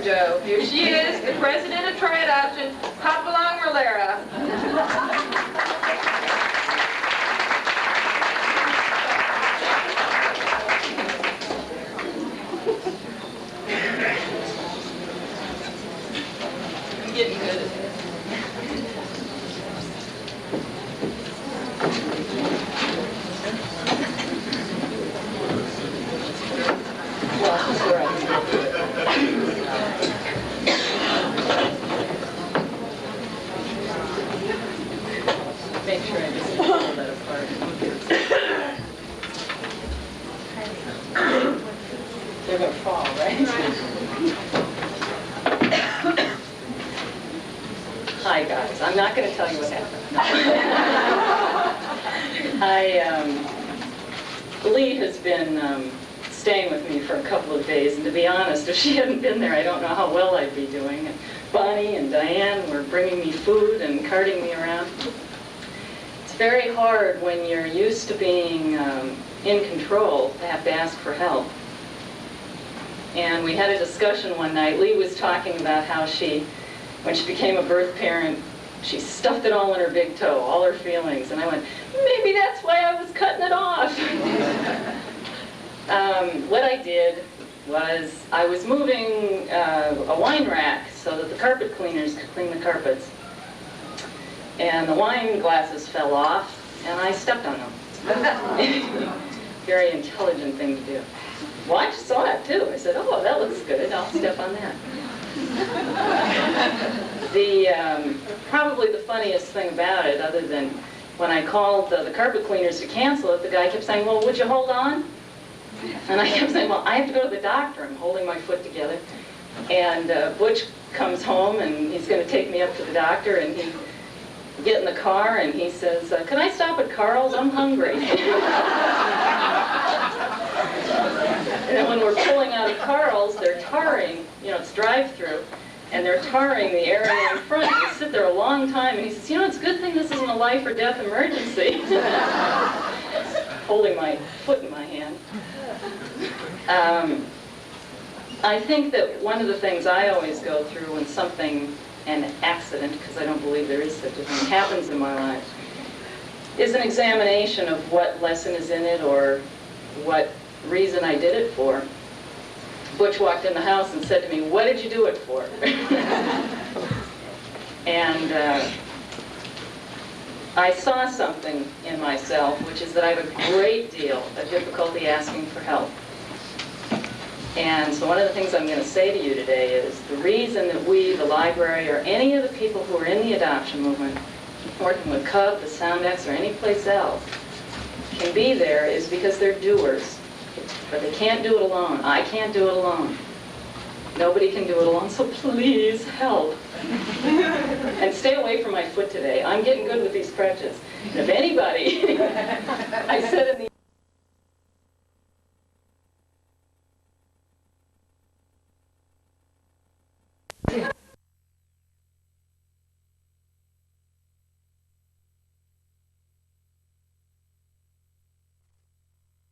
Joe. Here she is, the president of TRIADOPTION, Hop Along Rillera. I'm getting good at this. Make sure I just pull that apart. They're going to fall, right? Hi, guys. I'm not going to tell you what happened. No. Lee has been staying with me for a couple of days, and to be honest, if she hadn't been there, I don't know how well I'd be doing. And Bonnie and Diane were bringing me food and carting me around. It's very hard when you're used to being in control to have to ask for help. And we had a discussion one night. Lee was talking about how when she became a birth parent, she stuffed it all in her big toe, all her feelings. And I went, maybe that's why I was cutting it off. What I did was I was moving a wine rack so that the carpet cleaners could clean the carpets. And the wine glasses fell off, and I stepped on them. Very intelligent thing to do. Well, I just saw it, too. I said, oh, that looks good. I'll step on that. Probably the funniest thing about it, other than when I called the carpet cleaners to cancel it, the guy kept saying, well, would you hold on? And I kept saying, well, I have to go to the doctor. I'm holding my foot together. And Butch comes home, and he's going to take me up to the doctor, and he get in the car, and he says, can I stop at Carl's? I'm hungry. And then when we're pulling out of Carl's, they're tarring, it's drive-through, and they're tarring the area in front. We sit there a long time, and he says, it's a good thing this isn't a life or death emergency. Holding my foot in my hand. I think that one of the things I always go through when an accident, because I don't believe there is such a thing, happens in my life, is an examination of what lesson is in it or what reason I did it for. Butch walked in the house and said to me, what did you do it for? And I saw something in myself, which is that I have a great deal of difficulty asking for help. And so one of the things I'm going to say to you today is the reason that we, the library, or any of the people who are in the adoption movement, working with Cub, the Soundex, or any place else, can be there is because they're doers. But they can't do it alone. I can't do it alone. Nobody can do it alone, so please help. And stay away from my foot today. I'm getting good with these crutches. And if anybody, I said in the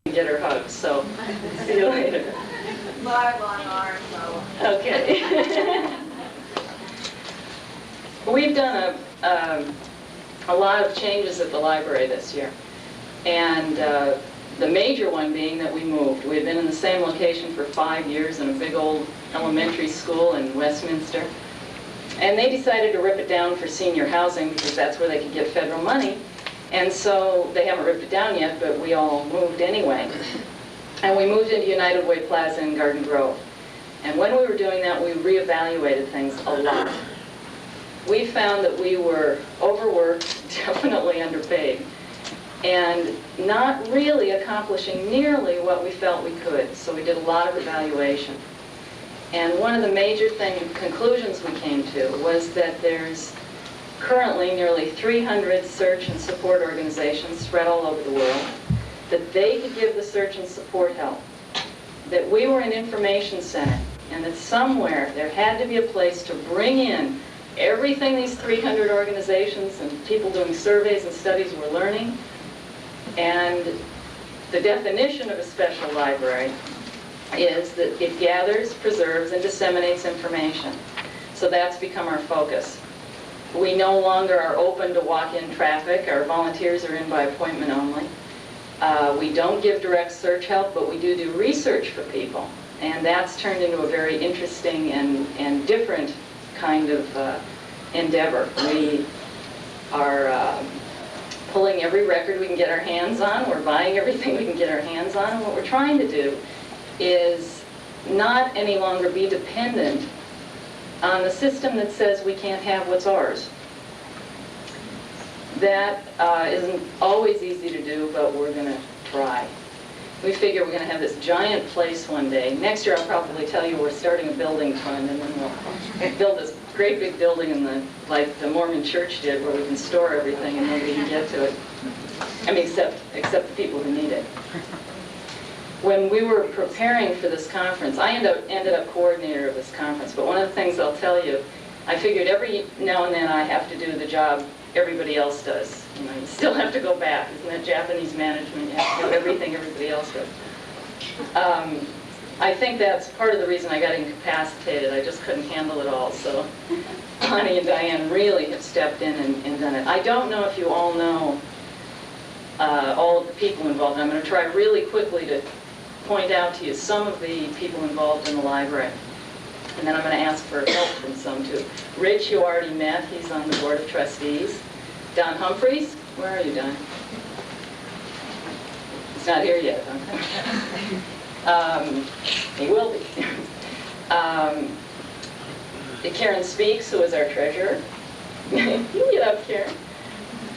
get her hugs, so see you later. Bye, long arm, so. Okay. We've done a lot of changes at the library this year, and the major one being that we moved. We had been in the same location for 5 years in a big old elementary school in Westminster, and they decided to rip it down for senior housing because that's where they could get federal money. And so they haven't ripped it down yet, but we all moved anyway. And we moved into United Way Plaza in Garden Grove. And when we were doing that, we reevaluated things a lot. We found that we were overworked, definitely underpaid, and not really accomplishing nearly what we felt we could. So we did a lot of evaluation. And one of the major conclusions we came to was that there's currently nearly 300 search and support organizations spread all over the world, that they could give the search and support help, that we were an information center, and that somewhere there had to be a place to bring in everything these 300 organizations and people doing surveys and studies were learning. And the definition of a special library is that it gathers, preserves, and disseminates information. So that's become our focus. We no longer are open to walk-in traffic. Our volunteers are in by appointment only. We don't give direct search help, but we do research for people. And that's turned into a very interesting and different kind of endeavor. We are pulling every record we can get our hands on. We're buying everything we can get our hands on. And what we're trying to do is not any longer be dependent on the system that says we can't have what's ours. That isn't always easy to do, but we're going to try. We figure we're going to have this giant place one day. Next year I'll probably tell you we're starting a building fund, and then we'll build this great big building in like the Mormon church did, where we can store everything and nobody can get to it. I mean, except the people who need it. When we were preparing for this conference, I ended up coordinator of this conference, but one of the things I'll tell you, I figured every now and then I have to do the job everybody else does. You know, you still have to go back. Isn't that Japanese management? You have to do everything everybody else does. I think that's part of the reason I got incapacitated. I just couldn't handle it all. So Bonnie and Diane really have stepped in and done it. I don't know if you all know all of the people involved. I'm going to try really quickly to point out to you some of the people involved in the library. And then I'm going to ask for help from some too. Rich, you already met. He's on the Board of Trustees. Don Humphreys, where are you, Don? He's not here yet. Okay. He will be. Karen Speaks, who is our treasurer. You get up, Karen.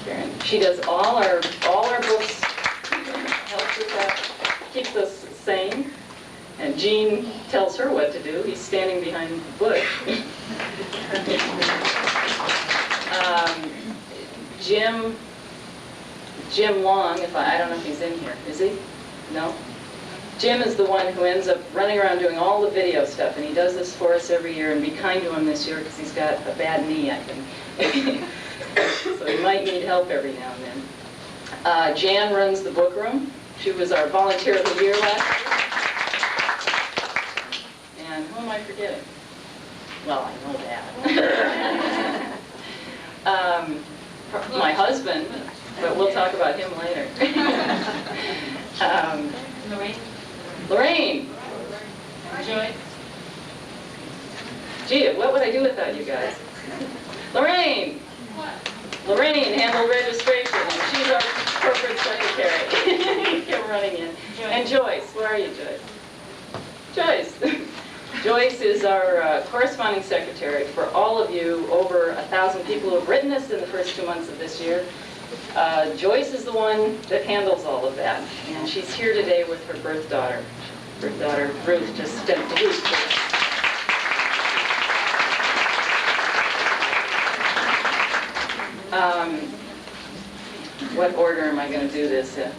Karen. She does all our books. Helps with that. Keeps us sane. And Gene tells her what to do. He's standing behind the bush. Jim Long, I don't know if he's in here. Is he? No? Jim is the one who ends up running around doing all the video stuff, and he does this for us every year, and be kind to him this year because he's got a bad knee, I think. So he might need help every now and then. Jan runs the book room. She was our volunteer of the year last year. And who am I forgetting? Well, I know that. My husband, but we'll talk about him later. Lorraine. Joy. Gee, what would I do without you guys? Lorraine. Lorraine handled registration, and she's our corporate secretary. Kept running in. And Joyce, where are you, Joyce? Joyce. Joyce is our corresponding secretary for all of you, over 1,000 people who have written us in the first 2 months of this year. Joyce is the one that handles all of that, and she's here today with her birth daughter. Birth daughter Ruth just spent the week with us. What order am I going to do this in?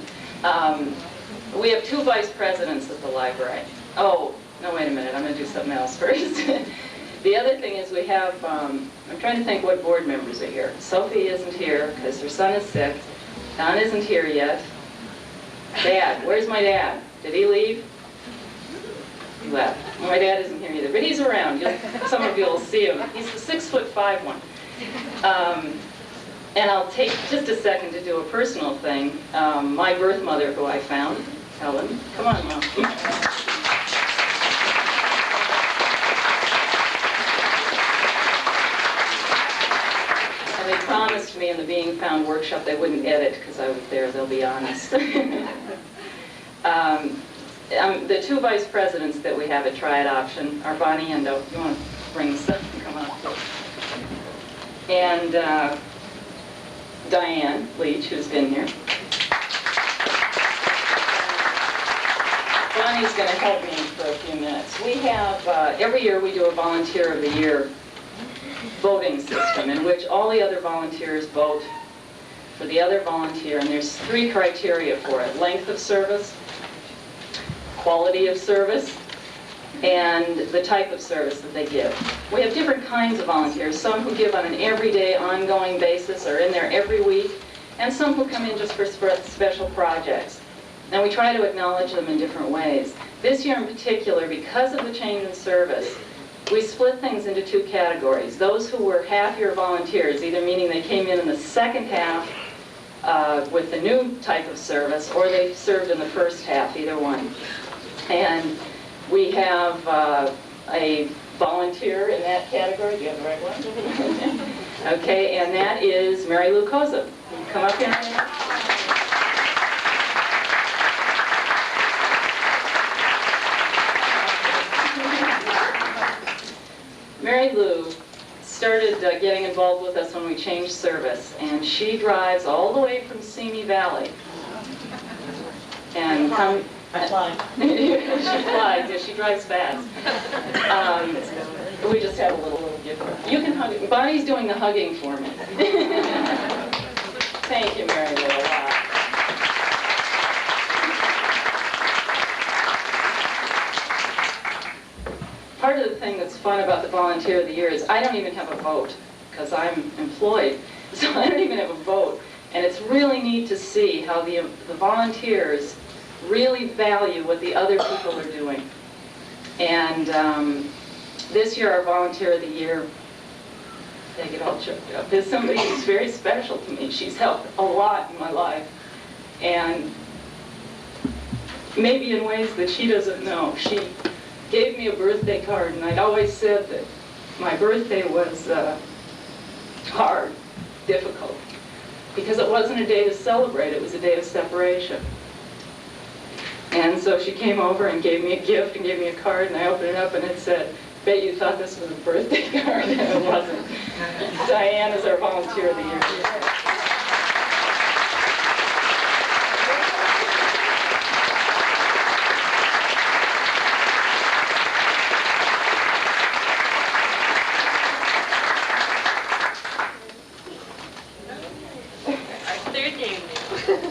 We have 2 vice presidents at the library. Oh, no, wait a minute. I'm going to do something else first. The other thing is we have, I'm trying to think what board members are here. Sophie isn't here because her son is sick. Don isn't here yet. Dad, where's my dad? Did he leave? He left. My dad isn't here either, but he's around. Some of you will see him. He's the 6'5" one. And I'll take just a second to do a personal thing. My birth mother, who I found, Helen. Come on, Mom. And they promised me in the Being Found workshop they wouldn't edit because I was there, they'll be honest. The 2 vice presidents that we have at TRIADOPTION are Bonnie and, you want to bring this up? Come on up. And Diane Leach, who's been here. Bonnie's going to help me for a few minutes. We have, every year we do a Volunteer of the Year voting system in which all the other volunteers vote for the other volunteer, and there's 3 criteria for it: length of service, quality of service, and the type of service that they give. We have different kinds of volunteers, some who give on an everyday, ongoing basis, or in there every week, and some who come in just for special projects. And we try to acknowledge them in different ways. This year in particular, because of the change in service, we split things into two categories. Those who were half-year volunteers, either meaning they came in the second half with the new type of service, or they served in the first half, either one. And we have a volunteer in that category. Do you have the right one? Okay, and that is Mary Lou Koza. Come up here. Mary Lou started getting involved with us when we changed service, and she drives all the way from Simi Valley. And I fly. she flies, yeah, she drives fast. We just have a little gift. You can hug. Bonnie's doing the hugging for me. Thank you, Mary Lou, a lot. Part of the thing that's fun about the Volunteer of the Year is I don't even have a vote, because I'm employed, so I don't even have a vote. And it's really neat to see how the volunteers really value what the other people are doing. And this year our Volunteer of the Year, I get all choked up, is somebody who's very special to me. She's helped a lot in my life, and maybe in ways that she doesn't know. She gave me a birthday card, and I'd always said that my birthday was hard, difficult, because it wasn't a day to celebrate, it was a day of separation. And so she came over and gave me a gift and gave me a card, and I opened it up and it said, "Bet you thought this was a birthday card," and it wasn't. Diane is our Volunteer of the Year.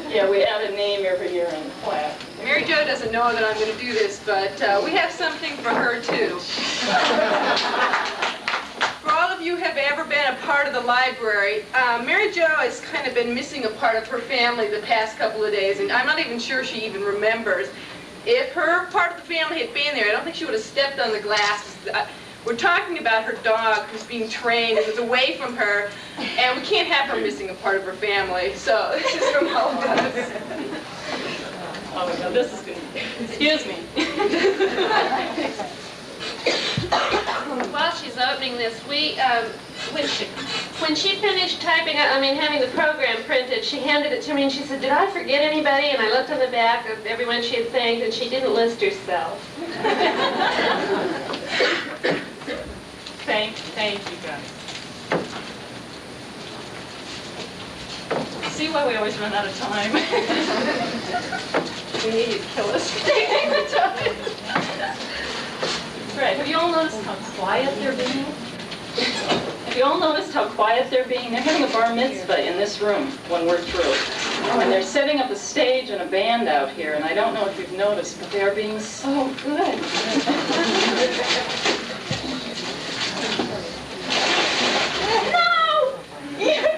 Yeah, we add a name every year in the class. Mary Jo doesn't know that I'm going to do this, but we have something for her too. For all of you who have ever been a part of the library, Mary Jo has kind of been missing a part of her family the past couple of days, and I'm not even sure she even remembers. If her part of the family had been there, I don't think she would have stepped on the glass. We're talking about her dog who's being trained and is away from her, and we can't have her missing a part of her family. So this is from all of us. Oh my God, this is good. Excuse me. While she's opening this, when she finished typing, having the program printed, she handed it to me and she said, "Did I forget anybody?" And I looked on the back of everyone she had thanked, and she didn't list herself. Thank you, guys. See why we always run out of time? We need you to kill us for taking the time. Right, have you all noticed how quiet they're being? Have you all noticed how quiet they're being? They're having a bar mitzvah in this room when we're through. And they're setting up a stage and a band out here, and I don't know if you've noticed, but they are being so good. No! You did.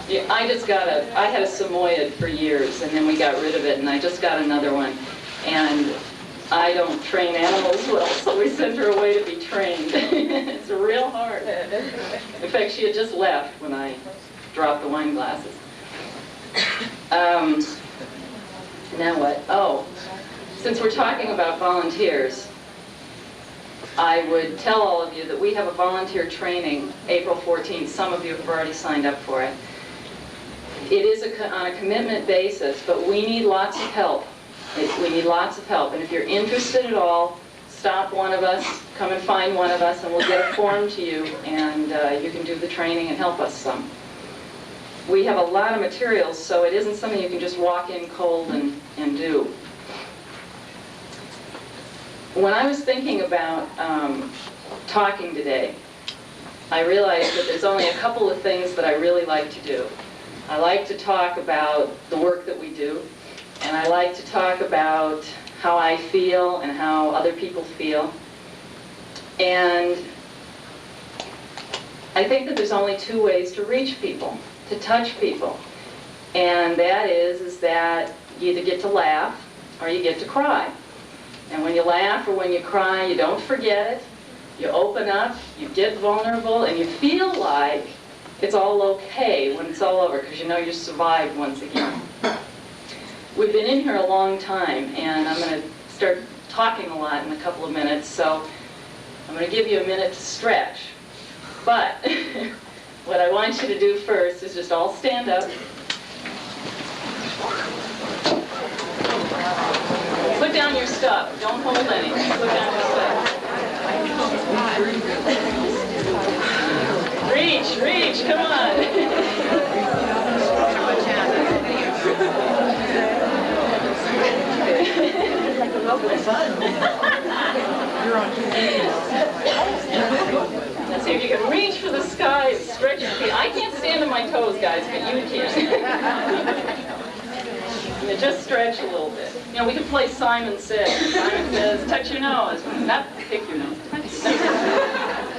Yeah, I had a Samoyed for years, and then we got rid of it, and I just got another one. And I don't train animals well, so we sent her away to be trained. It's real hard. In fact, she had just left when I dropped the wine glasses. Now what? Oh, since we're talking about volunteers, I would tell all of you that we have a volunteer training April 14th. Some of you have already signed up for it. It is on a commitment basis, but we need lots of help. We need lots of help. And if you're interested at all, stop one of us, come and find one of us, and we'll get a form to you, and you can do the training and help us some. We have a lot of materials, so it isn't something you can just walk in cold and do. When I was thinking about talking today, I realized that there's only a couple of things that I really like to do. I like to talk about the work that we do, and I like to talk about how I feel and how other people feel. And I think that there's only two ways to reach people, to touch people. And that is that you either get to laugh or you get to cry. And when you laugh or when you cry, you don't forget it. You open up, you get vulnerable, and you feel like it's all okay when it's all over, because you know you survived once again. We've been in here a long time, and I'm going to start talking a lot in a couple of minutes, so I'm going to give you a minute to stretch. But what I want you to do first is just all stand up. Put down your stuff. Don't hold anything. Put down your stuff. Reach, come on. Now see if you can reach for the sky and stretch your feet. I can't stand on my toes, guys, but you can. And just stretch a little bit. You know, we could play Simon Says. Simon Says, touch your nose. Not pick your nose. Touch your nose.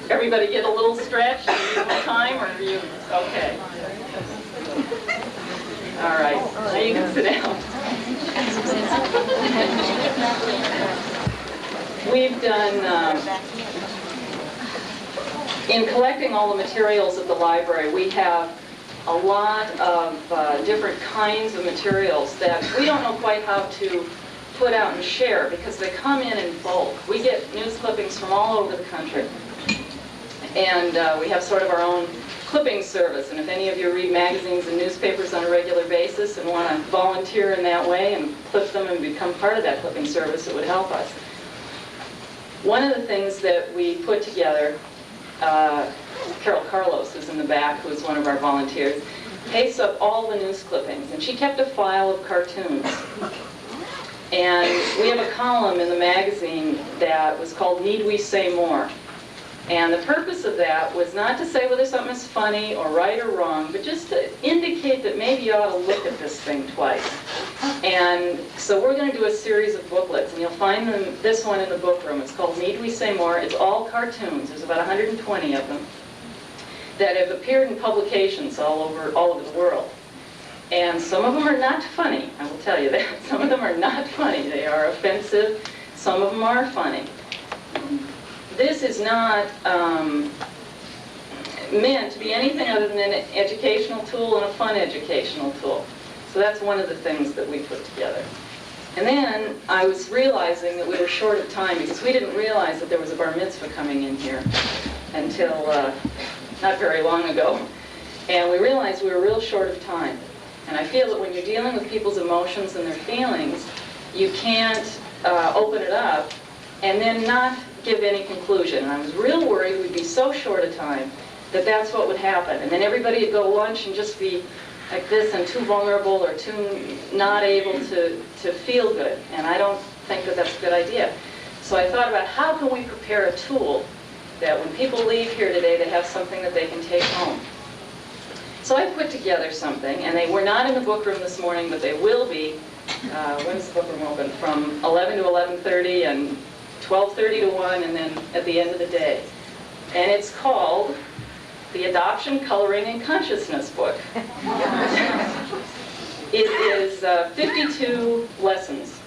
Everybody get a little stretch in a little time, or are you okay? All right. Now you can sit down. We've done, in collecting all the materials at the library, we have a lot of different kinds of materials that we don't know quite how to put out and share because they come in bulk. We get news clippings from all over the country. And we have sort of our own clipping service. And if any of you read magazines and newspapers on a regular basis and want to volunteer in that way and clip them and become part of that clipping service, it would help us. One of the things that we put together, Carol Carlos is in the back, who is one of our volunteers, pastes up all the news clippings, and she kept a file of cartoons. And we have a column in the magazine that was called Need We Say More? And the purpose of that was not to say whether something is funny or right or wrong, but just to indicate that maybe you ought to look at this thing twice. And so we're going to do a series of booklets, and you'll find them, this one in the book room. It's called Need We Say More? It's all cartoons. There's about 120 of them that have appeared in publications all over the world. And some of them are not funny, I will tell you that. Some of them are not funny. They are offensive. Some of them are funny. This is not meant to be anything other than an educational tool and a fun educational tool. So that's one of the things that we put together. And then I was realizing that we were short of time because we didn't realize that there was a bar mitzvah coming in here until not very long ago. And we realized we were real short of time. And I feel that when you're dealing with people's emotions and their feelings, you can't open it up and then not give any conclusion. And I was real worried we'd be so short of time that that's what would happen. And then everybody would go lunch and just be like this and too vulnerable or too not able to feel good. And I don't think that that's a good idea. So I thought about how can we prepare a tool that when people leave here today, they have something that they can take home. So I put together something, and they were not in the book room this morning, but they will be. When is the book room open? From 11 to 11:30 and 12:30 to 1, and then at the end of the day. And it's called the Adoption, Coloring, and Consciousness book. It is 52 lessons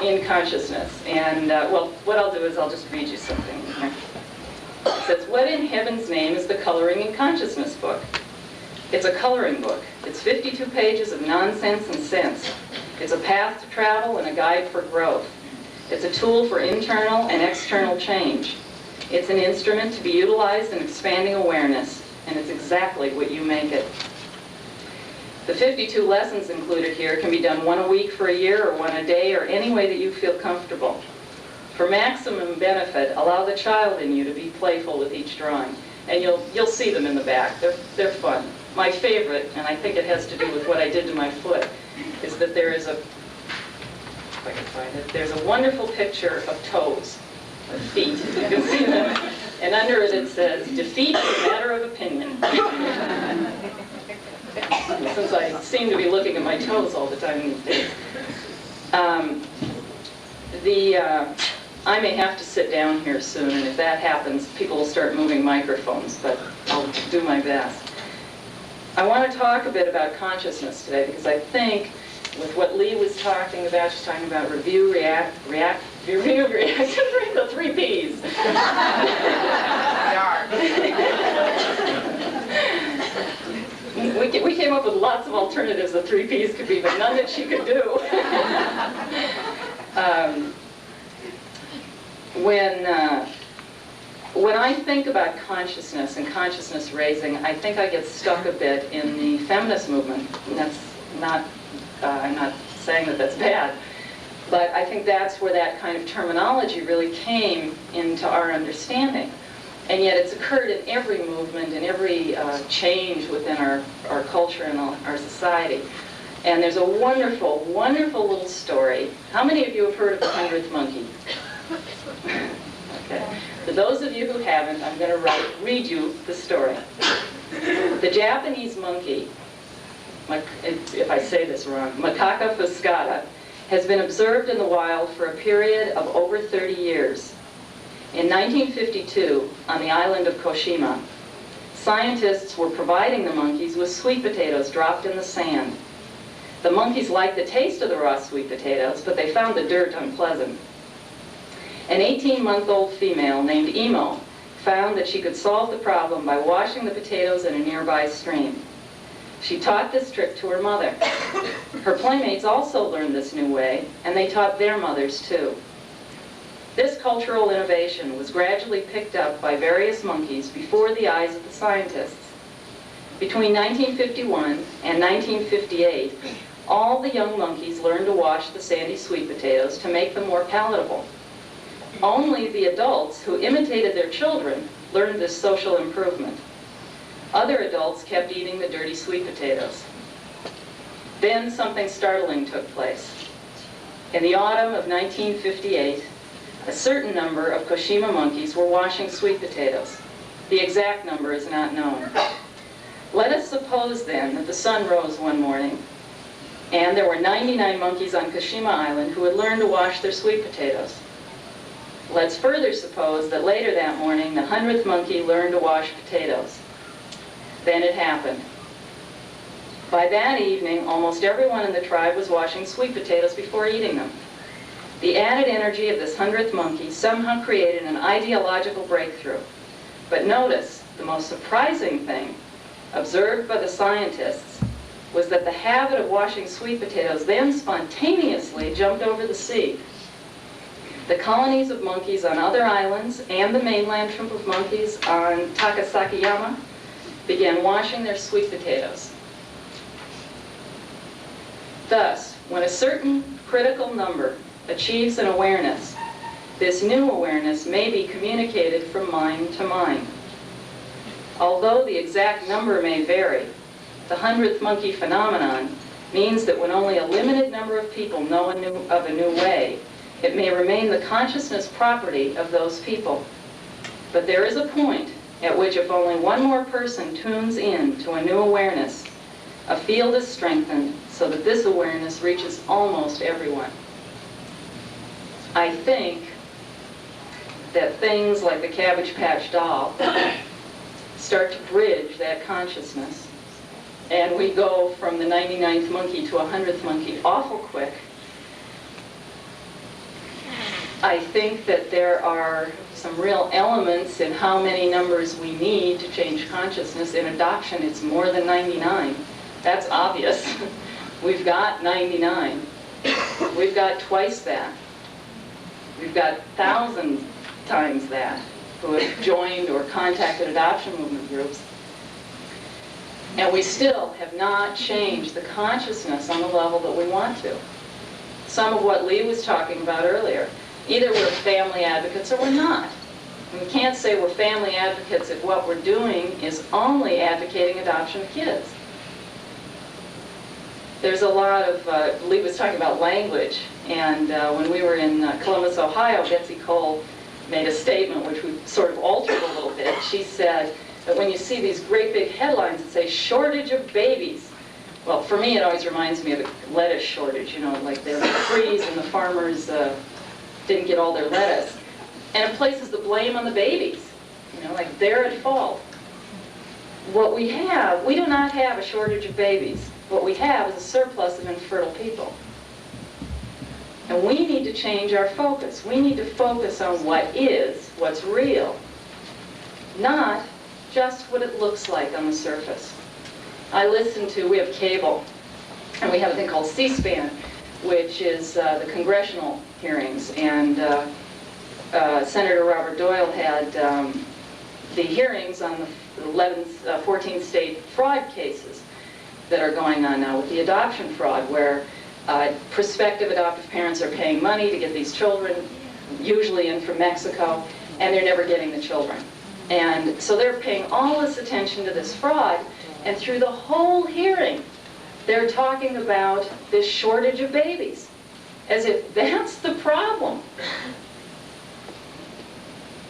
in consciousness. And, well, what I'll do is I'll just read you something here. It says, what in heaven's name is the Coloring and Consciousness book? It's a coloring book. It's 52 pages of nonsense and sense. It's a path to travel and a guide for growth. It's a tool for internal and external change. It's an instrument to be utilized in expanding awareness, and it's exactly what you make it. The 52 lessons included here can be done one a week for a year or one a day or any way that you feel comfortable. For maximum benefit, allow the child in you to be playful with each drawing. And you'll see them in the back. They're fun. My favorite, and I think it has to do with what I did to my foot, is that there is if I can find it, there's a wonderful picture of toes, of feet. You can see them. And under it says, defeat is a matter of opinion. Since I seem to be looking at my toes all the time these days. I may have to sit down here soon, and if that happens, people will start moving microphones, but I'll do my best. I want to talk a bit about consciousness today, because I think with what Lee was talking about, she's talking about review, react, review, reaction, the 3 Ps. We came up with lots of alternatives the 3 Ps could be, but none that she could do. When I think about consciousness and consciousness raising, I think I get stuck a bit in the feminist movement. And that's not, I'm not saying that that's bad, but I think that's where that kind of terminology really came into our understanding. And yet it's occurred in every movement, in every change within our culture and our society. And there's a wonderful, wonderful little story. How many of you have heard of the 100th monkey? Okay. For those of you who haven't, I'm going to read you the story. The Japanese monkey, if I say this wrong, Macaca fuscata, has been observed in the wild for a period of over 30 years. In 1952, on the island of Koshima, scientists were providing the monkeys with sweet potatoes dropped in the sand. The monkeys liked the taste of the raw sweet potatoes, but they found the dirt unpleasant. An 18-month-old female named Emo found that she could solve the problem by washing the potatoes in a nearby stream. She taught this trick to her mother. Her playmates also learned this new way, and they taught their mothers too. This cultural innovation was gradually picked up by various monkeys before the eyes of the scientists. Between 1951 and 1958, all the young monkeys learned to wash the sandy sweet potatoes to make them more palatable. Only the adults who imitated their children learned this social improvement. Other adults kept eating the dirty sweet potatoes. Then something startling took place. In the autumn of 1958, a certain number of Koshima monkeys were washing sweet potatoes. The exact number is not known. Let us suppose then that the sun rose one morning and there were 99 monkeys on Koshima Island who had learned to wash their sweet potatoes. Let's further suppose that later that morning the 100th monkey learned to wash potatoes. Then it happened. By that evening, almost everyone in the tribe was washing sweet potatoes before eating them. The added energy of this 100th monkey somehow created an ideological breakthrough. But notice, the most surprising thing observed by the scientists was that the habit of washing sweet potatoes then spontaneously jumped over the sea. The colonies of monkeys on other islands and the mainland troop of monkeys on Takasakiyama began washing their sweet potatoes. Thus, when a certain critical number achieves an awareness, this new awareness may be communicated from mind to mind. Although the exact number may vary, the 100th monkey phenomenon means that when only a limited number of people know of a new way, it may remain the consciousness property of those people. But there is a point at which if only one more person tunes in to a new awareness, a field is strengthened so that this awareness reaches almost everyone. I think that things like the Cabbage Patch doll start to bridge that consciousness, and we go from the 99th monkey to a 100th monkey awful quick. I think that there are some real elements in how many numbers we need to change consciousness. In adoption, it's more than 99. That's obvious. We've got 99. We've got twice that. We've got 1,000 times that who have joined or contacted adoption movement groups. And we still have not changed the consciousness on the level that we want to. Some of what Lee was talking about earlier. Either we're family advocates or we're not. And we can't say we're family advocates if what we're doing is only advocating adoption of kids. There's a lot of, Lee was talking about language, and when we were in Columbus, Ohio, Betsy Cole made a statement which we sort of altered a little bit. She said that when you see these great big headlines that say shortage of babies, well, for me, it always reminds me of the lettuce shortage, you know, like there was a freeze and the farmers didn't get all their lettuce. And it places the blame on the babies, you know, like they're at fault. What we have, we do not have a shortage of babies. What we have is a surplus of infertile people. And we need to change our focus. We need to focus on what is, what's real, not just what it looks like on the surface. We have cable, and we have a thing called C-SPAN, which is the congressional hearings. And Senator Robert Doyle had the hearings on the 14 state fraud cases that are going on now with the adoption fraud, where prospective adoptive parents are paying money to get these children, usually in from Mexico, and they're never getting the children. And so they're paying all this attention to this fraud, and through the whole hearing, they're talking about this shortage of babies, as if that's the problem.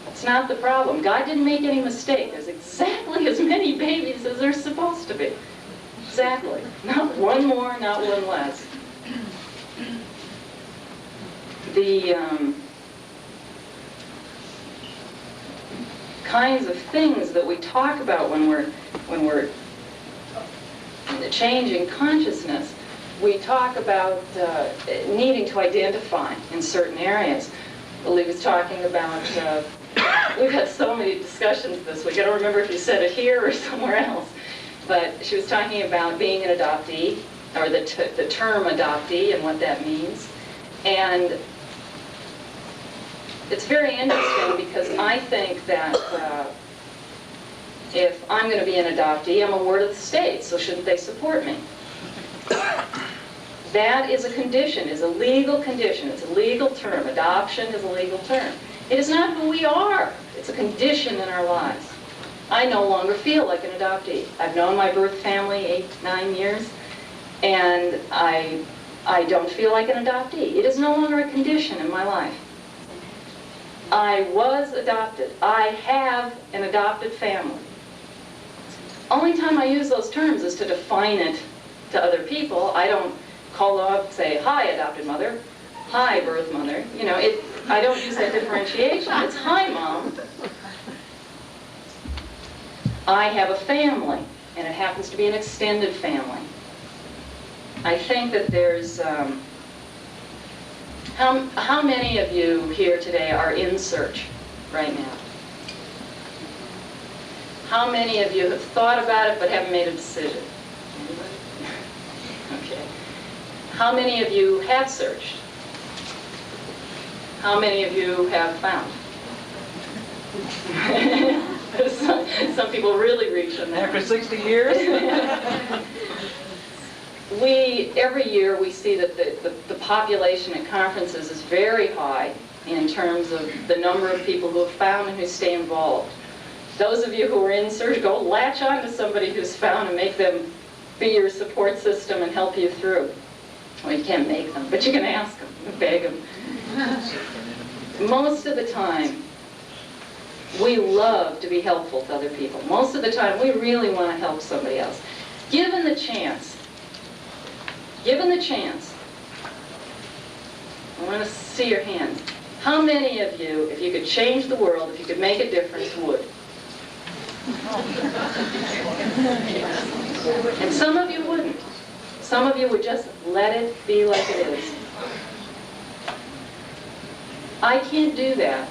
It's not the problem. God didn't make any mistake. There's exactly as many babies as there's supposed to be. Exactly. Not one more, not one less. The kinds of things that we talk about when we're changing consciousness, we talk about needing to identify in certain areas. Lee was talking about, we've had so many discussions this week. I don't remember if you said it here or somewhere else, but she was talking about being an adoptee, or the term adoptee and what that means. And it's very interesting because I think that if I'm going to be an adoptee, I'm a ward of the state, so shouldn't they support me? That is a condition, is a legal condition. It's a legal term. Adoption is a legal term. It is not who we are. It's a condition in our lives. I no longer feel like an adoptee. I've known my birth family 8, 9 years, and I don't feel like an adoptee. It is no longer a condition in my life. I was adopted. I have an adopted family. Only time I use those terms is to define it to other people. I don't call them up and say, "Hi, adopted mother. Hi, birth mother." You know, I don't use that differentiation. It's, "Hi, Mom. I have a family, and it happens to be an extended family." I think that there's, how many of you here today are in search right now? How many of you have thought about it but haven't made a decision? Okay. How many of you have searched? How many of you have found? Some people really reach on that. After 60 years? Every year we see that the population at conferences is very high in terms of the number of people who have found and who stay involved. Those of you who are in search, go latch on to somebody who's found and make them be your support system and help you through. Well, you can't make them, but you can ask them, beg them. Most of the time, we love to be helpful to other people. Most of the time, we really want to help somebody else. Given the chance, I want to see your hand. How many of you, if you could change the world, if you could make a difference, would? And some of you wouldn't. Some of you would just let it be like it is. I can't do that.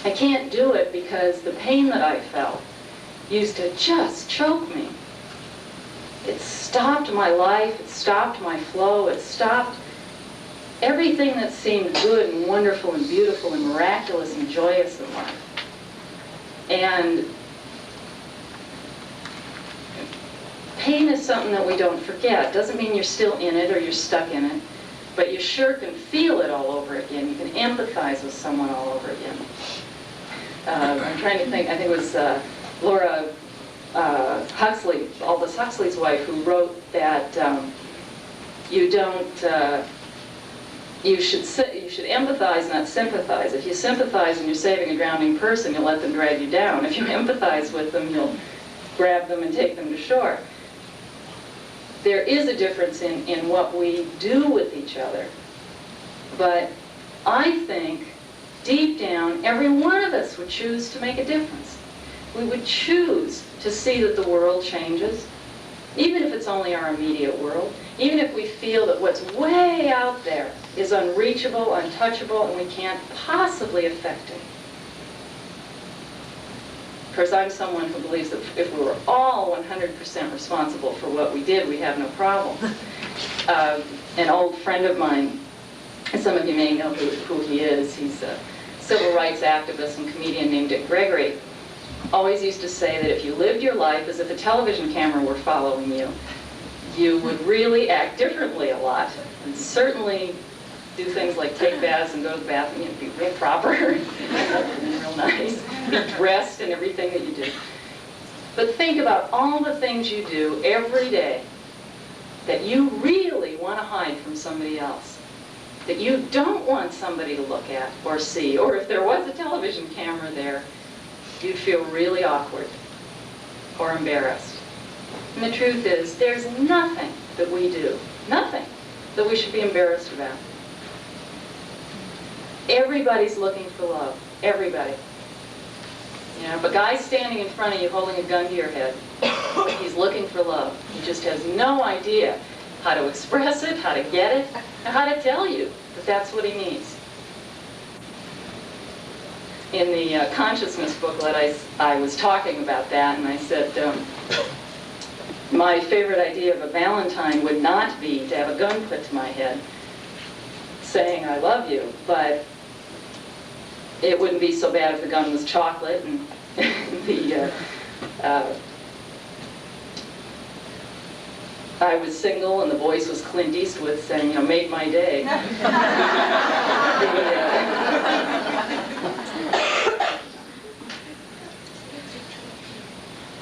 I can't do it because the pain that I felt used to just choke me. It stopped my life, it stopped my flow, it stopped everything that seemed good and wonderful and beautiful and miraculous and joyous in life. And pain is something that we don't forget. Doesn't mean you're still in it or you're stuck in it, but you sure can feel it all over again. You can empathize with someone all over again. I'm trying to think, I think it was Laura Huxley, Aldous Huxley's wife, who wrote that you should empathize, not sympathize. If you sympathize and you're saving a drowning person, you'll let them drag you down. If you empathize with them, you'll grab them and take them to shore. there is a difference in what we do with each other. But I think deep down, every one of us would choose to make a difference. We would choose to see that the world changes, even if it's only our immediate world, even if we feel that what's way out there is unreachable, untouchable, and we can't possibly affect it. Of course, I'm someone who believes that if we were all 100% responsible for what we did, we'd have no problem. An old friend of mine, some of you may know who he is, he's a civil rights activist and comedian named Dick Gregory, always used to say that if you lived your life as if a television camera were following you, you would really act differently a lot, and certainly do things like take baths and go to the bathroom and be real proper and real nice, be dressed and everything that you do. But think about all the things you do every day that you really want to hide from somebody else, that you don't want somebody to look at or see, or if there was a television camera there, you'd feel really awkward or embarrassed. And the truth is, there's nothing that we do, nothing that we should be embarrassed about. Everybody's looking for love. Everybody. You know, if a guy's standing in front of you holding a gun to your head, he's looking for love. He just has no idea how to express it, how to get it, and how to tell you that that's what he needs. In the consciousness booklet, I was talking about that, and I said, my favorite idea of a Valentine would not be to have a gun put to my head saying I love you, but it wouldn't be so bad if the gun was chocolate and I was single and the voice was Clint Eastwood saying, you know, make my day.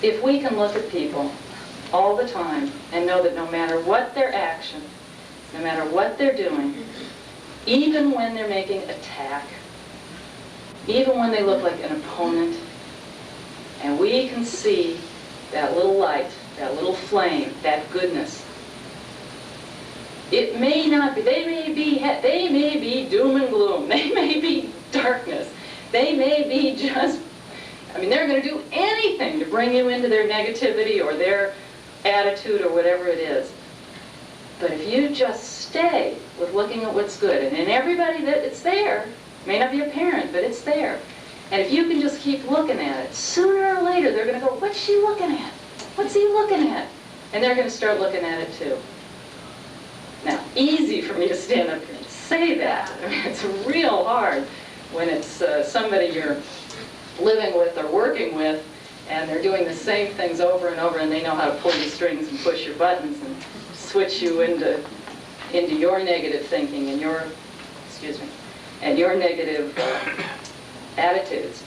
If we can look at people all the time and know that no matter what their action, no matter what they're doing, even when they're making attack, even when they look like an opponent, and we can see that little light, that little flame, that goodness. It may not be, they may be doom and gloom, they may be darkness, they may be just, I mean, they're going to do anything to bring you into their negativity or their attitude or whatever it is. But if you just stay with looking at what's good, and in everybody that it's there, may not be apparent, but it's there. And if you can just keep looking at it, sooner or later they're going to go, what's she looking at? What's he looking at? And they're going to start looking at it too. Now, easy for me to stand up here and say that. I mean, it's real hard when it's somebody you're living with or working with, and they're doing the same things over and over, and they know how to pull your strings and push your buttons and switch you into your negative thinking and your, and your negative attitudes.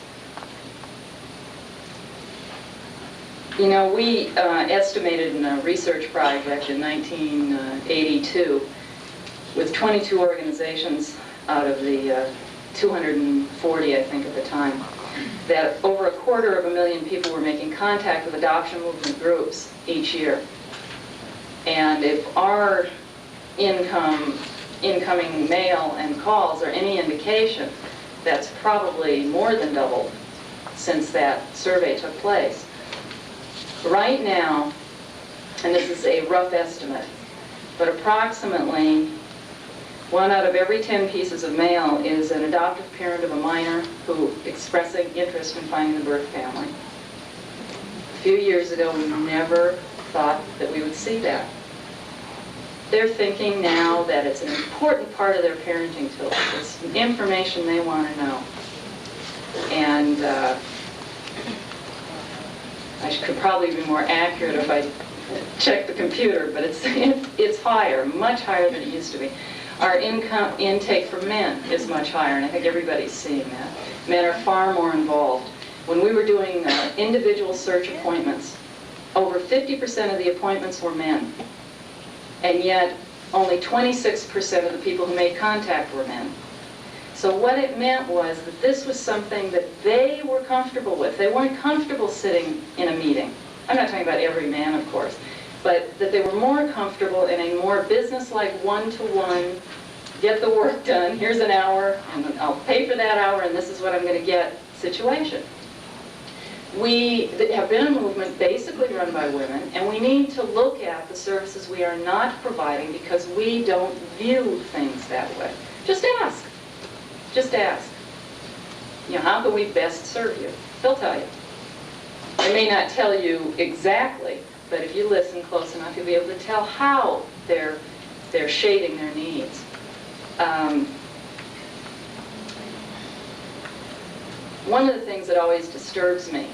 You know, we estimated in a research project in 1982 with 22 organizations out of the 240, I think, at the time, that over 250,000 people were making contact with adoption movement groups each year. And if our incoming mail and calls are any indication, that's probably more than doubled since that survey took place. Right now, and this is a rough estimate, but approximately 1 out of every 10 pieces of mail is an adoptive parent of a minor who expressing interest in finding the birth family. A few years ago, we never thought that we would see that. They're thinking now that it's an important part of their parenting tool. It's information they want to know. And I could probably be more accurate if I checked the computer, but it's higher, much higher than it used to be. Our intake for men is much higher, and I think everybody's seeing that. Men are far more involved. When we were doing individual search appointments, over 50% of the appointments were men. And yet, only 26% of the people who made contact were men. So what it meant was that this was something that they were comfortable with. They weren't comfortable sitting in a meeting. I'm not talking about every man, of course. but that they were more comfortable in a more business-like one-to-one, get the work done, here's an hour, and I'll pay for that hour, and this is what I'm going to get situation. We have been a movement basically run by women, and we need to look at the services we are not providing because we don't view things that way. Just ask. Just ask. You know, how can we best serve you? They'll tell you. They may not tell you exactly, but if you listen close enough, you'll be able to tell how they're shading their needs. One of the things that always disturbs me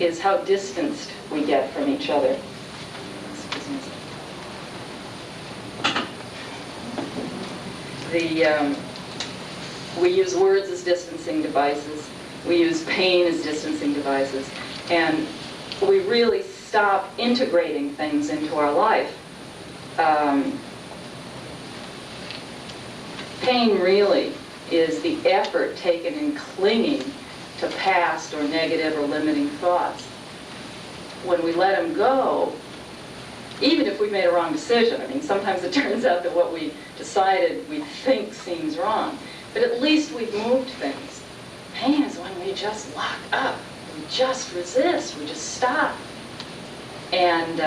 is how distanced we get from each other. We use words as distancing devices. We use pain as distancing devices. And we really stop integrating things into our life. Pain really is the effort taken in clinging to past or negative or limiting thoughts. When we let them go, even if we made a wrong decision, I mean, sometimes it turns out that what we decided we think seems wrong, but at least we've moved things. Pain is when we just lock up, we just resist, we just stop. And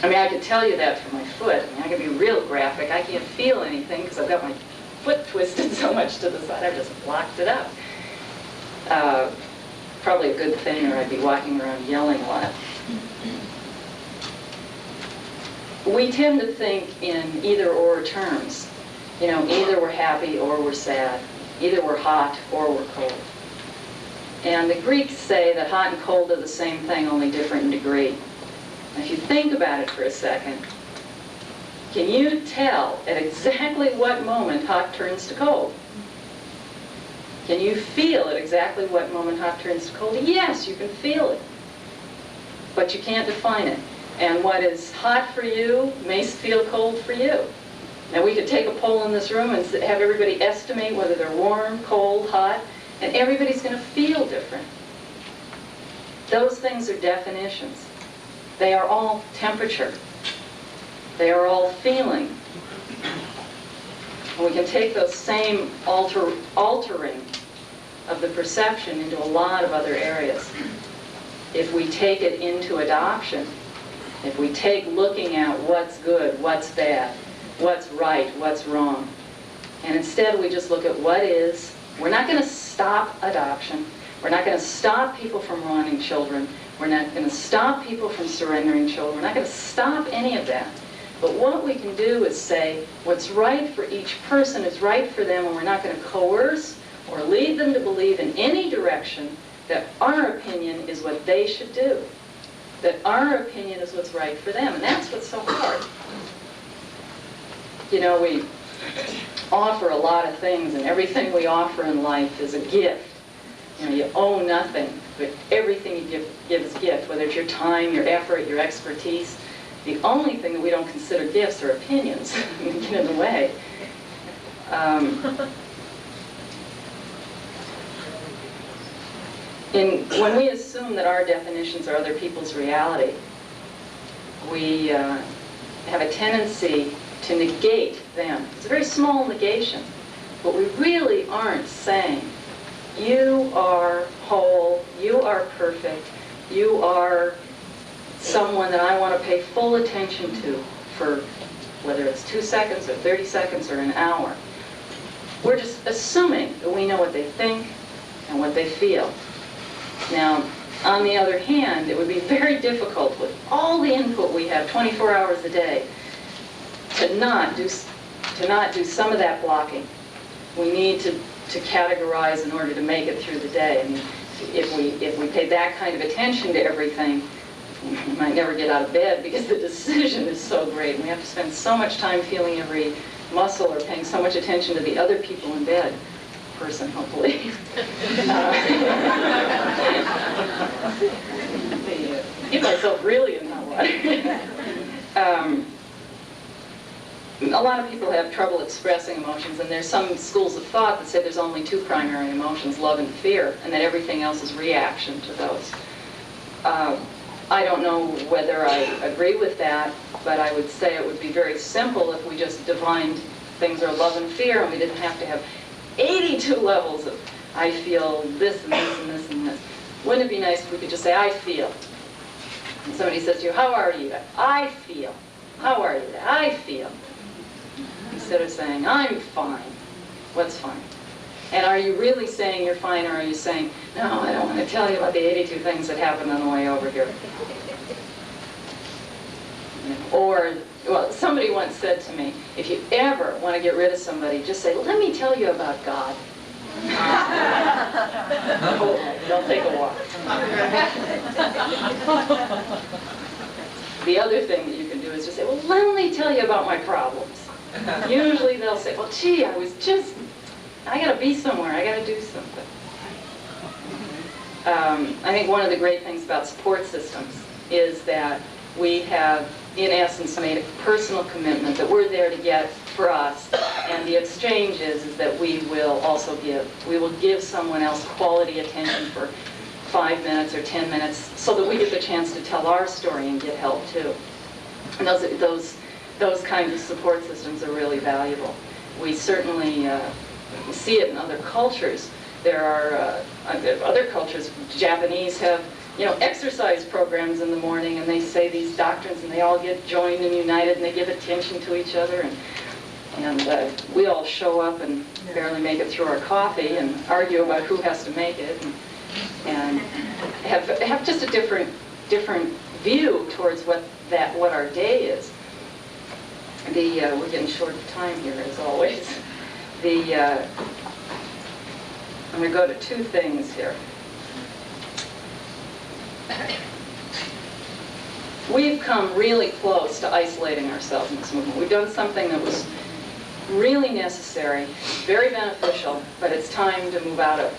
I mean, I could tell you that for my foot. I mean, I can be real graphic. I can't feel anything because I've got my foot twisted so much to the side. I've just blocked it up. Probably a good thing, or I'd be walking around yelling a lot. We tend to think in either-or terms. You know, either we're happy or we're sad. Either we're hot or we're cold. And the Greeks say that hot and cold are the same thing, only different in degree. And if you think about it for a second, can you tell at exactly what moment hot turns to cold? Can you feel at exactly what moment hot turns to cold? Yes, you can feel it. But you can't define it. And what is hot for you may feel cold for you. Now we could take a poll in this room and have everybody estimate whether they're warm, cold, hot, and everybody's going to feel different. Those things are definitions. They are all temperature. They are all feeling. And we can take those same altering of the perception into a lot of other areas. If we take it into adoption, if we take looking at what's good, what's bad, what's right, what's wrong, and instead we just look at what is, we're not going to stop adoption. We're not going to stop people from wanting children. We're not going to stop people from surrendering children. We're not going to stop any of that. But what we can do is say what's right for each person is right for them, and we're not going to coerce or lead them to believe in any direction that our opinion is what they should do, that our opinion is what's right for them. And that's what's so hard. You know, we offer a lot of things, and everything we offer in life is a gift. You know, you owe nothing, but everything you give is a gift, whether it's your time, your effort, your expertise. The only thing that we don't consider gifts are opinions. We get in the way. When we assume that our definitions are other people's reality, we have a tendency to negate them. It's a very small negation, but we really aren't saying, you are whole, you are perfect, you are someone that I want to pay full attention to for whether it's 2 seconds or 30 seconds or an hour. We're just assuming that we know what they think and what they feel. Now, on the other hand, it would be very difficult with all the input we have 24 hours a day to not do some of that blocking. We need to categorize in order to make it through the day. I mean, if we pay that kind of attention to everything, we might never get out of bed because the decision is so great. We have to spend so much time feeling every muscle or paying so much attention to the other people in bed. Person, hopefully. Get myself really in hot water. A lot of people have trouble expressing emotions, and there's some schools of thought that say there's only 2 primary emotions, love and fear, and that everything else is reaction to those. I don't know whether I agree with that, but I would say it would be very simple if we just defined things are love and fear, and we didn't have to have 82 levels of I feel this and this and this and this. Wouldn't it be nice if we could just say, I feel? And somebody says to you, how are you? I feel. How are you? I feel. Instead of saying, I'm fine. What's fine? And are you really saying you're fine, or are you saying, no, I don't want to tell you about the 82 things that happened on the way over here? Or, well, somebody once said to me, if you ever want to get rid of somebody, just say, let me tell you about God. They'll take a walk. The other thing that you can do is just say, well, let me tell you about my problems. Usually they'll say, well, gee, I got to be somewhere. I got to do something. I think one of the great things about support systems is that we have, in essence, made a personal commitment that we're there to get for us, and the exchange is that we will also give. We will give someone else quality attention for 5 minutes or 10 minutes so that we get the chance to tell our story and get help too. And those kinds of support systems are really valuable. We certainly see it in other cultures. There are other cultures. Japanese have, exercise programs in the morning, and they say these doctrines, and they all get joined and united, and they give attention to each other, and we all show up and barely make it through our coffee and argue about who has to make it, and have just a different view towards what our day is. We're getting short of time here, as always. I'm going to go to two things here. We've come really close to isolating ourselves in this movement. We've done something that was really necessary, very beneficial, but it's time to move out of.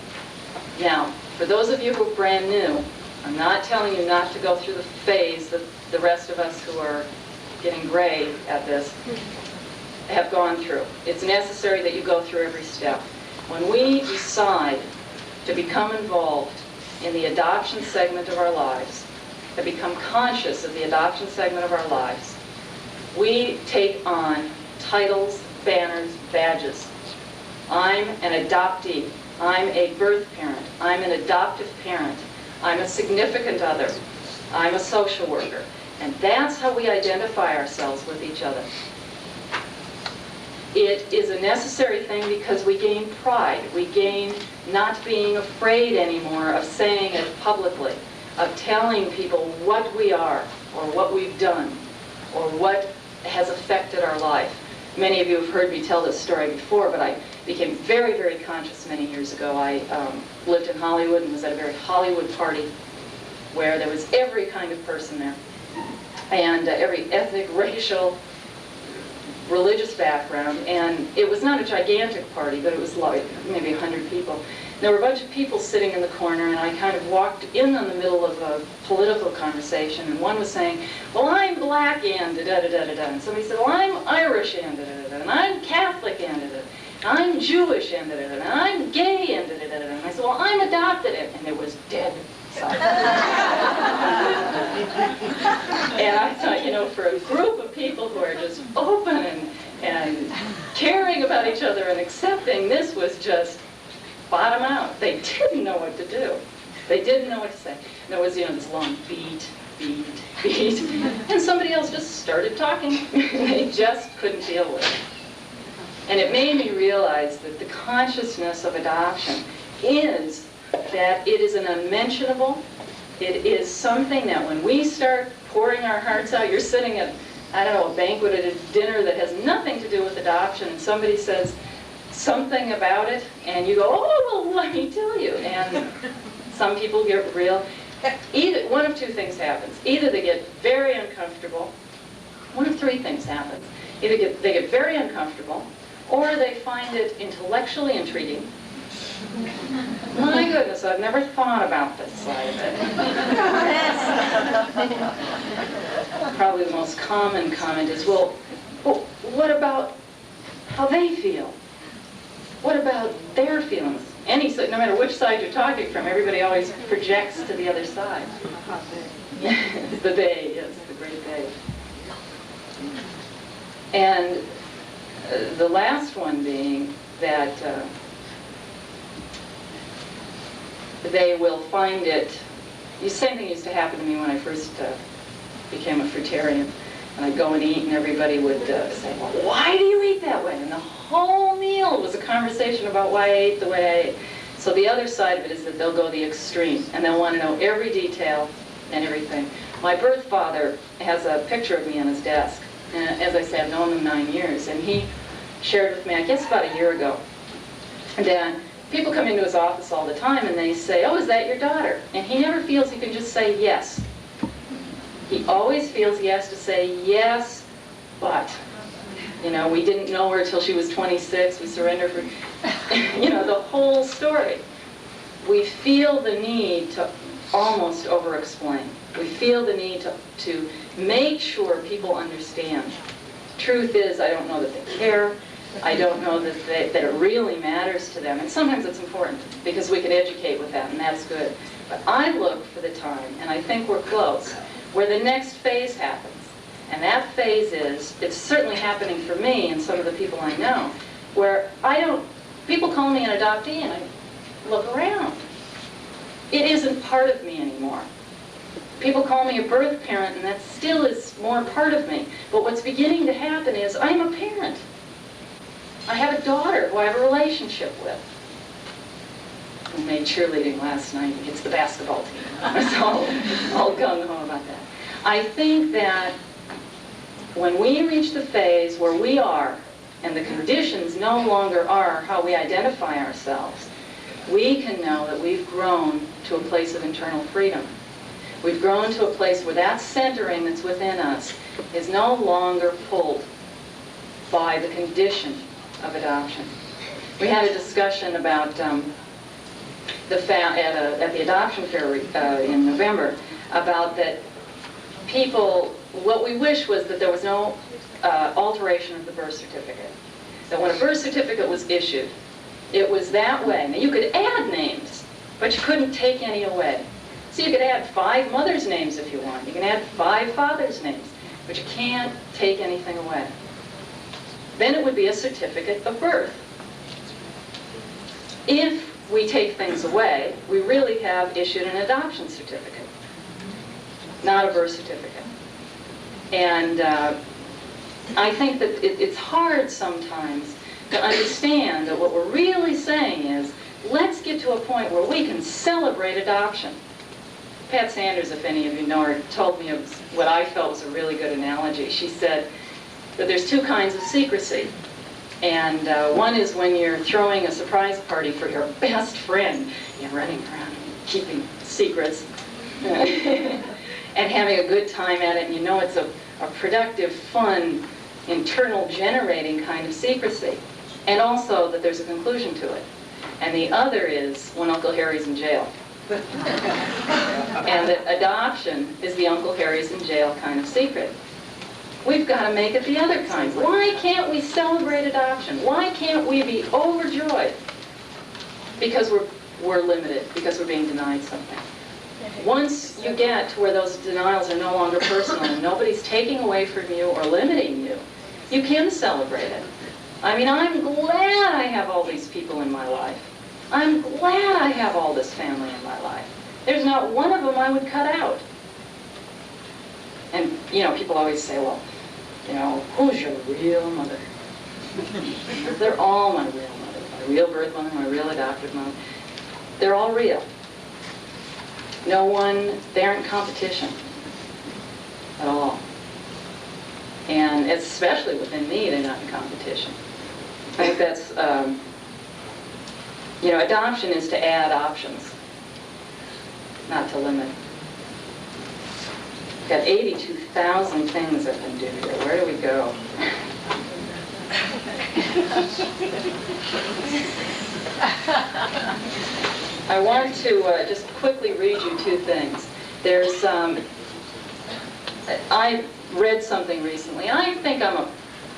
Now, for those of you who are brand new, I'm not telling you not to go through the phase that the rest of us who are getting gray at this have gone through. It's necessary that you go through every step. When we decide to become involved in the adoption segment of our lives, to become conscious of the adoption segment of our lives, we take on titles, banners, badges. I'm an adoptee. I'm a birth parent. I'm an adoptive parent. I'm a significant other. I'm a social worker. And that's how we identify ourselves with each other. It is a necessary thing because we gain pride. We gain not being afraid anymore of saying it publicly, of telling people what we are, or what we've done, or what has affected our life. Many of you have heard me tell this story before, but I became very, very conscious many years ago. I lived in Hollywood and was at a very Hollywood party where there was every kind of person there, and every ethnic, racial, religious background, and it was not a gigantic party, but it was like maybe 100 people. And there were a bunch of people sitting in the corner, and I kind of walked in the middle of a political conversation, and one was saying, well, I'm black and da-da-da-da-da, and somebody said, well, I'm Irish and da-da-da-da, and I'm Catholic and da-da-da, I'm Jewish and da-da-da-da, and I'm gay and da-da-da-da, and I said, well, I'm adopted, and it was dead silent. And I thought, for a group of people who are just open and caring about each other and accepting, this was just bottom out. They didn't know what to do. They didn't know what to say. There was, this long beat, beat, beat, and somebody else just started talking. They just couldn't deal with it. And it made me realize that the consciousness of adoption is that it is an unmentionable. It is something that when we start pouring our hearts out, you're sitting at, a banquet at a dinner that has nothing to do with adoption, and somebody says something about it, and you go, oh, well, let me tell you. And some people get real. One of two things happens. Either they get very uncomfortable. One of three things happens. Either they get very uncomfortable, or they find it intellectually intriguing. My goodness, I've never thought about this side of it. Probably the most common comment is, well, what about how they feel? What about their feelings? No matter which side you're talking from, everybody always projects to the other side. The they, yes, the great they. And the last one being that they will find it. The same thing used to happen to me when I first became a fruitarian. And I'd go and eat, and everybody would say, well, why do you eat that way? And the whole meal was a conversation about why I ate the way I ate. So the other side of it is that they'll go the extreme, and they'll want to know every detail and everything. My birth father has a picture of me on his desk. And as I say, I've known him 9 years, and he shared with me, I guess about a year ago, that people come into his office all the time, and they say, oh, is that your daughter? And he never feels he can just say yes. He always feels he has to say, yes, but, you know, we didn't know her till she was 26, we surrendered for, you know, the whole story. We feel the need to almost over-explain. We feel the need to make sure people understand. Truth is, I don't know that they care. I don't know that it really matters to them. And sometimes it's important, because we can educate with that, and that's good. But I look for the time, and I think we're close, where the next phase happens. And that phase is, it's certainly happening for me and some of the people I know, where people call me an adoptee and I look around. It isn't part of me anymore. People call me a birth parent and that still is more part of me. But what's beginning to happen is I'm a parent. I have a daughter who I have a relationship with. We made cheerleading last night against the basketball team. I was all gung-ho about that. I think that when we reach the phase where we are, and the conditions no longer are how we identify ourselves, we can know that we've grown to a place of internal freedom. We've grown to a place where that centering that's within us is no longer pulled by the condition of adoption. We had a discussion about at the adoption fair in November, about that people, what we wish was that there was no alteration of the birth certificate. That when a birth certificate was issued, it was that way. Now you could add names, but you couldn't take any away. So you could add 5 mothers' names if you want. You can add 5 fathers' names, but you can't take anything away. Then it would be a certificate of birth. If we take things away, we really have issued an adoption certificate, not a birth certificate. And I think that it's hard sometimes to understand that what we're really saying is, let's get to a point where we can celebrate adoption. Pat Sanders, if any of you know her, told me what I felt was a really good analogy. She said that there's 2 kinds of secrecy. And one is when you're throwing a surprise party for your best friend. You're running around keeping secrets and having a good time at it. And you know it's a productive, fun, internal generating kind of secrecy. And also that there's a conclusion to it. And the other is when Uncle Harry's in jail. And that adoption is the Uncle Harry's in jail kind of secret. We've got to make it the other kind. Why can't we celebrate adoption? Why can't we be overjoyed? Because we're limited, because we're being denied something. Once you get to where those denials are no longer personal and nobody's taking away from you or limiting you, you can celebrate it. I mean, I'm glad I have all these people in my life. I'm glad I have all this family in my life. There's not one of them I would cut out. And, you know, people always say, well, you know, who's your real mother? They're all my real mother. My real birth mother, my real adoptive mother. They're all real. No one, they aren't in competition at all. And especially within me, they're not in competition. I think that's, you know, adoption is to add options, not to limit. Got 82,000 things I can do here. Where do we go? I want to just quickly read you 2 things. There's, I read something recently. I think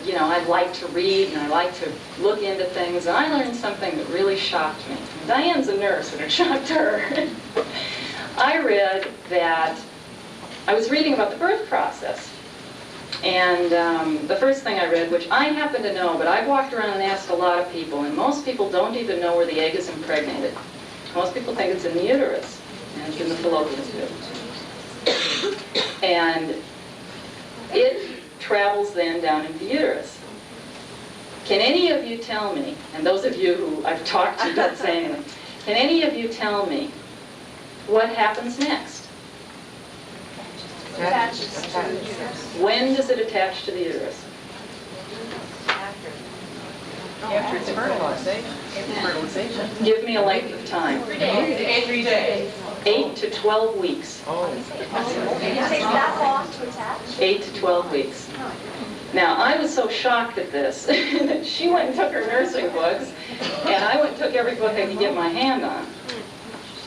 you know, I like to read and I like to look into things. And I learned something that really shocked me. Diane's a nurse and it shocked her. I read that I was reading about the birth process. And the first thing I read, which I happen to know, but I've walked around and asked a lot of people, and most people don't even know where the egg is impregnated. Most people think it's in the uterus, and it's in the fallopian tube. And it travels then down into the uterus. Can any of you tell me, and those of you who I've talked to don't say anything, can any of you tell me what happens next? When does it attach to the uterus? After it's fertilization. Give me a length of time. 3 days. 8 to 12 weeks. Oh. It takes that long to attach? 8 to 12 weeks. Now, I was so shocked at this that she went and took her nursing books, and I went and took every book I could get my hand on,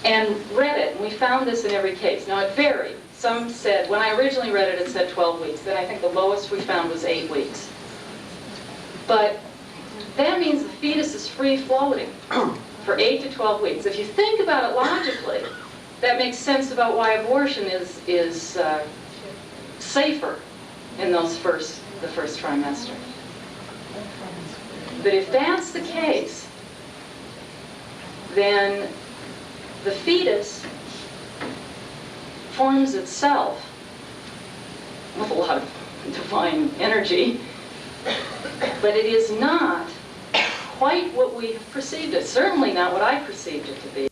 and read it. And we found this in every case. Now, it varied. Some said, when I originally read it, it said 12 weeks. Then I think the lowest we found was 8 weeks. But that means the fetus is free-floating for 8 to 12 weeks. If you think about it logically, that makes sense about why abortion is safer in the first trimester. But if that's the case, then the fetus forms itself with a lot of divine energy, but it is not quite what we perceived it. Certainly not what I perceived it to be.